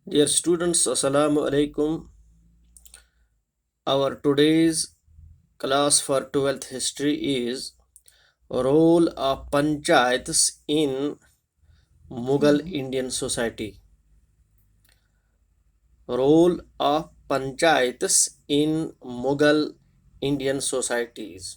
Dear students, Assalamu alaikum. Our today's class for 12th history is role of panchayats in Mughal Indian society. Role of panchayats in Mughal Indian societies.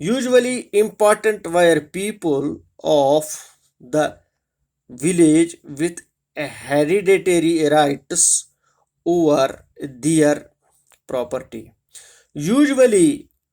Usually important were people of the village with hereditary rights over their property. Usually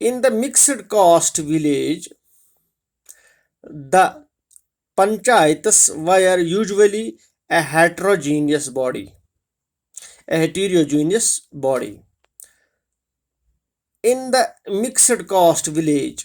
In the mixed caste village, the panchayats were usually a heterogeneous body. In the mixed caste village,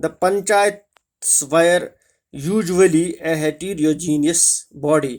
the panchayats were usually a heterogeneous body.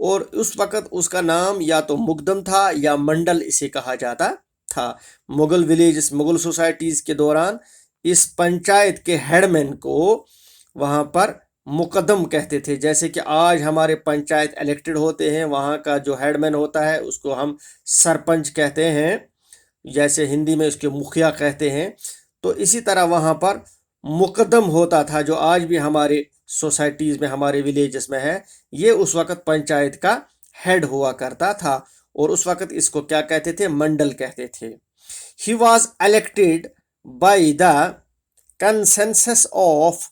اور اس وقت اس کا نام یا تو مقدم تھا یا منڈل اسے کہا جاتا تھا. مغل ولیجز، مغل سوسائٹیز کے دوران اس پنچایت کے ہیڈ مین کو وہاں پر مقدم کہتے تھے. جیسے کہ آج ہمارے پنچایت الیکٹڈ ہوتے ہیں، وہاں کا جو ہیڈ مین ہوتا ہے اس کو ہم سرپنچ کہتے ہیں، جیسے ہندی میں اس کے مکھیا کہتے ہیں. تو اسی طرح وہاں پر مقدم ہوتا تھا، جو آج بھی ہمارے سوسائٹیز میں، ہمارے ولیجز میں ہے. یہ اس وقت پنچایت کا ہیڈ ہوا کرتا تھا، اور اس وقت اس کو کیا کہتے تھے؟ منڈل کہتے تھے. He was elected by the consensus of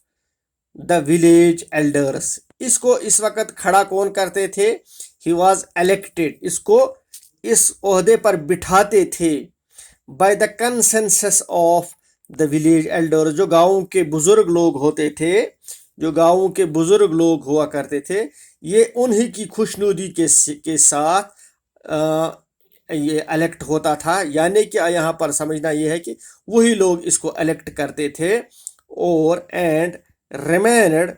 the village elders. اس کو اس وقت کھڑا کون کرتے تھے؟ ہی واز الیکٹڈ، اس کو اس عہدے پر بٹھاتے تھے by the consensus of the village elders. جو گاؤں کے بزرگ لوگ ہوتے تھے، جو گاؤں کے بزرگ لوگ ہوا کرتے تھے، یہ انہی کی خوشنودی کے ساتھ یہ الیکٹ ہوتا تھا. یعنی کہ یہاں پر سمجھنا یہ ہے کہ وہی لوگ اس کو الیکٹ کرتے تھے، اور and remained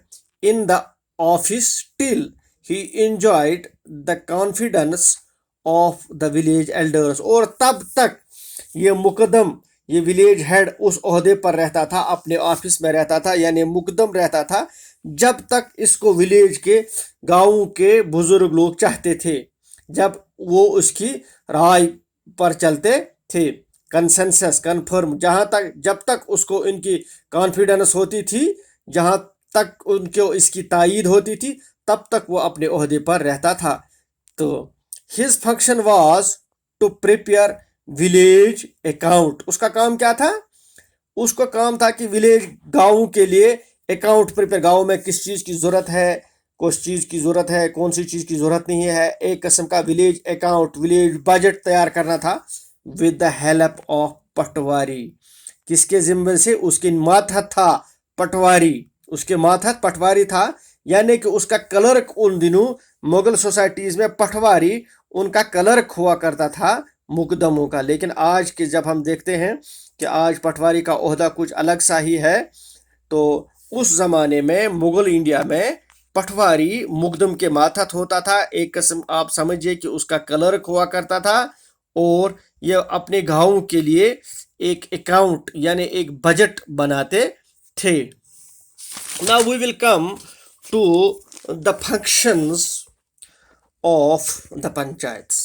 in the office till he enjoyed the confidence of the village elders. اور تب تک یہ مقدم، یہ ولیج ہیڈ اس عہدے پر رہتا تھا، اپنے آفس میں رہتا تھا، یعنی مقدم رہتا تھا، جب تک اس کو ولیج کے، گاؤں کے بزرگ لوگ چاہتے تھے، جب وہ اس کی رائے پر چلتے تھے. کنسنسس، کنفرم، جب تک اس کو ان کی کانفیڈنس ہوتی تھی، جہاں تک ان کو اس کی تائید ہوتی تھی، تب تک وہ اپنے عہدے پر رہتا تھا. تو his function was to prepare village account. اس کا کام کیا تھا؟ اس کا کام تھا کہ ولیج، گاؤں کے لیے اکاؤنٹ پریپیئر، گاؤں میں کس چیز کی ضرورت ہے، کس چیز کی ضرورت ہے، کون سی چیز کی ضرورت نہیں ہے، ایک قسم کا ولیج اکاؤنٹ، ولیج بجٹ تیار کرنا تھا. With the help of patwari. کس کے ذمے سے؟ اس کے ماتحت تھا پٹواری، اس کے ماتحت پٹواری تھا. یعنی کہ اس کا کلرک ان دنوں مغل سوسائٹیز میں پٹواری ان کا کلرک ہوا کرتا تھا مقدموں کا. لیکن آج کے جب ہم دیکھتے ہیں کہ آج پٹواری کا عہدہ کچھ الگ سا ہی ہے، تو اس زمانے میں مغل انڈیا میں پٹواری مقدم کے ماتحت ہوتا تھا. ایک قسم آپ سمجھیے کہ اس کا کلرک ہوا کرتا تھا، اور یہ اپنے گاؤں کے لیے ایک اکاؤنٹ یعنی ایک بجٹ بناتے تھے. Now we will come to the functions of the panchayats.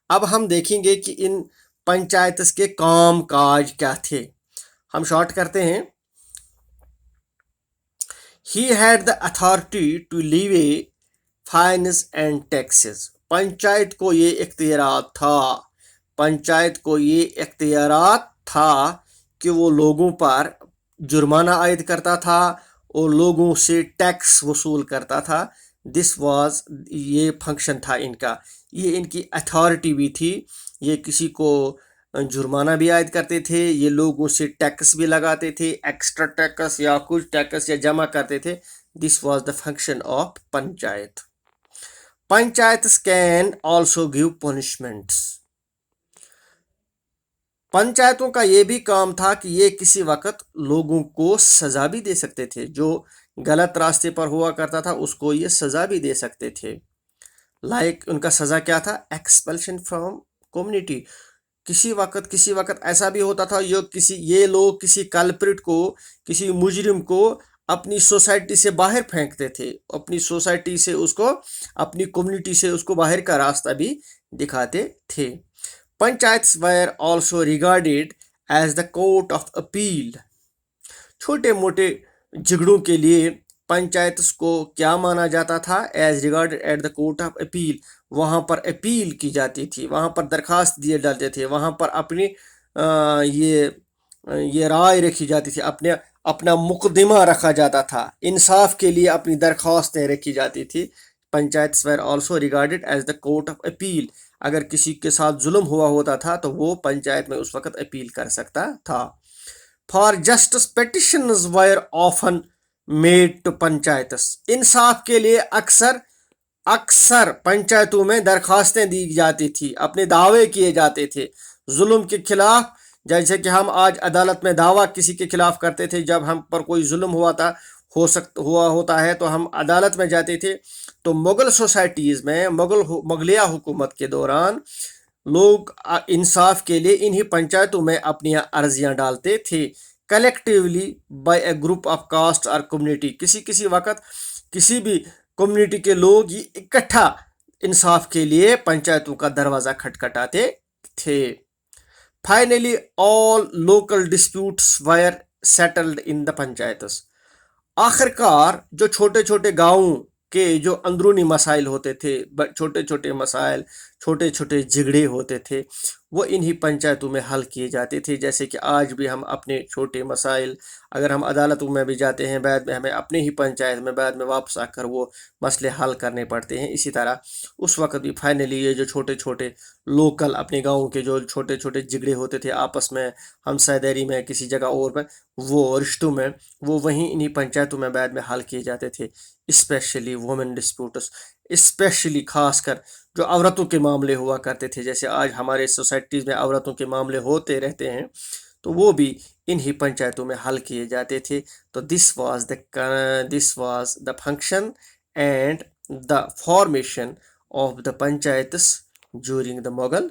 اب ہم دیکھیں گے کہ ان پنچایتس کے کام کاج کیا تھے. ہم شارٹ کرتے ہیں. He had the authority to levy fines and taxes. Panchayat کو یہ اختیارات تھا، پنچایت کو یہ اختیارات تھا کہ وہ لوگوں پر جرمانہ عائد کرتا تھا اور لوگوں سے ٹیکس وصول کرتا تھا. دس واز، یہ فنکشن تھا ان کا، یہ ان کی اتھارٹی بھی تھی. یہ کسی کو جرمانہ بھی عائد کرتے تھے، یہ لوگوں سے ٹیکس بھی لگاتے تھے، ایکسٹرا ٹیکس یا کچھ ٹیکس یا جمع کرتے تھے. This was the function of panchayat. Panchayats can also give punishments. پنچایتوں کا یہ بھی کام تھا کہ یہ کسی وقت لوگوں کو سزا بھی دے سکتے تھے. جو غلط راستے پر ہوا کرتا تھا اس کو یہ سزا بھی دے سکتے تھے. لائک ان کا سزا کیا تھا؟ ایکسپلشن فرام کمیونٹی. کسی وقت ایسا بھی ہوتا تھا یہ لوگ کسی کلپریٹ کو، کسی مجرم کو اپنی سوسائٹی سے باہر پھینکتے تھے، اپنی سوسائٹی سے اس کو، اپنی کمیونٹی سے اس کو باہر کا راستہ بھی دکھاتے تھے. Panchayats were also regarded as the court of appeal. چھوٹے موٹے جھگڑوں کے لیے پنچایتس کو کیا مانا جاتا تھا؟ Is regarded at the court of appeal. وہاں پر اپیل کی جاتی تھی، وہاں پر درخواست دیے ڈالتے تھے، وہاں پر اپنی یہ رائے رکھی جاتی تھی، اپنا مقدمہ رکھا جاتا تھا، انصاف کے لیے اپنی درخواستیں رکھی جاتی تھی. Panchayats were also regarded as the court of appeal. اگر کسی کے ساتھ ظلم ہوا ہوتا تھا تو وہ پنچایت میں اس وقت اپیل کر سکتا تھا. For justice petitions were often made to panchayats. انصاف کے لیے اکثر پنچایتوں میں درخواستیں دی جاتی تھی، اپنے دعوے کیے جاتے تھے ظلم کے خلاف. جیسے کہ ہم آج عدالت میں دعویٰ کسی کے خلاف کرتے تھے، جب ہم پر کوئی ظلم ہوا ہوا ہوتا ہے تو ہم عدالت میں جاتے تھے. تو مغل سوسائٹیز میں مغلیہ حکومت کے دوران لوگ انصاف کے لیے انہی پنچایتوں میں اپنی عرضیاں ڈالتے تھے collectively by a group of cost اور کمیونٹی. کسی وقت کسی بھی کمیونٹی کے لوگ یہ اکٹھا انصاف کے لیے پنچایتوں کا دروازہ کھٹکھٹاتے تھے. Finally all local disputes were settled in the panchayats. آخر کار جو چھوٹے چھوٹے گاؤں کے جو اندرونی مسائل ہوتے تھے، چھوٹے چھوٹے مسائل، چھوٹے چھوٹے جھگڑے ہوتے تھے، وہ انہی پنچایتوں میں حل کیے جاتے تھے. جیسے کہ آج بھی ہم اپنے چھوٹے مسائل اگر ہم عدالتوں میں بھی جاتے ہیں، بعد میں ہمیں اپنے ہی پنچایت میں بعد میں واپس آ کر وہ مسئلے حل کرنے پڑتے ہیں. اسی طرح اس وقت بھی فائنلی یہ جو چھوٹے چھوٹے لوکل اپنے گاؤں کے جو چھوٹے چھوٹے جھگڑے ہوتے تھے آپس میں، ہمسائے داری میں، کسی جگہ اور میں، وہ رشتوں میں، وہ وہیں انہی پنچایتوں میں بعد میں حل کیے جاتے تھے. اسپیشلی وومن ڈسپیوٹس، اسپیشلی خاص کر جو عورتوں کے معاملے ہوا کرتے تھے، جیسے آج ہمارے سوسائٹیز میں عورتوں کے معاملے ہوتے رہتے ہیں، تو وہ بھی انہی پنچایتوں میں حل کیے جاتے تھے. تو this was the function and the formation of the panchayats during the Mughal